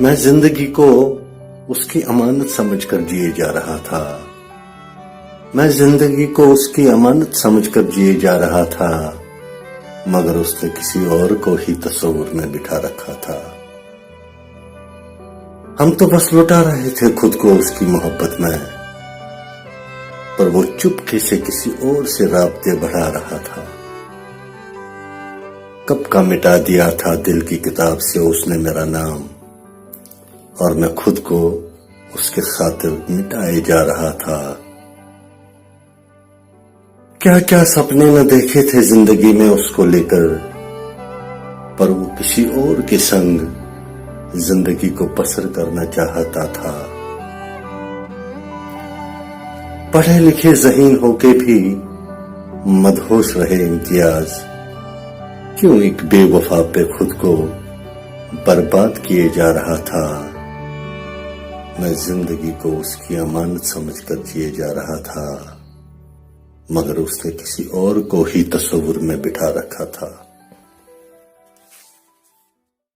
मैं जिंदगी को उसकी अमानत समझकर जिए जा रहा था। मैं जिंदगी को उसकी अमानत समझकर जिए जा रहा था, मगर उसने किसी और को ही तस्वुर में बिठा रखा था। हम तो बस लुटा रहे थे खुद को उसकी मोहब्बत में, पर वो चुपके से किसी और से राब्ते बढ़ा रहा था। कब का मिटा दिया था दिल की किताब से उसने मेरा नाम, और मैं खुद को उसके खातिर मिटाए जा रहा था। क्या क्या सपने न देखे थे जिंदगी में उसको लेकर, पर वो किसी और के संग जिंदगी को बसर करना चाहता था। पढ़े लिखे ज़हीन होके भी मदहोश रहे इम्तियाज, क्यों एक बेवफा पे खुद को बर्बाद किए जा रहा था। मैं जिंदगी को उसकी अमानत समझकर जिए जा रहा था, मगर उसने किसी और को ही तस्वुर में बिठा रखा था।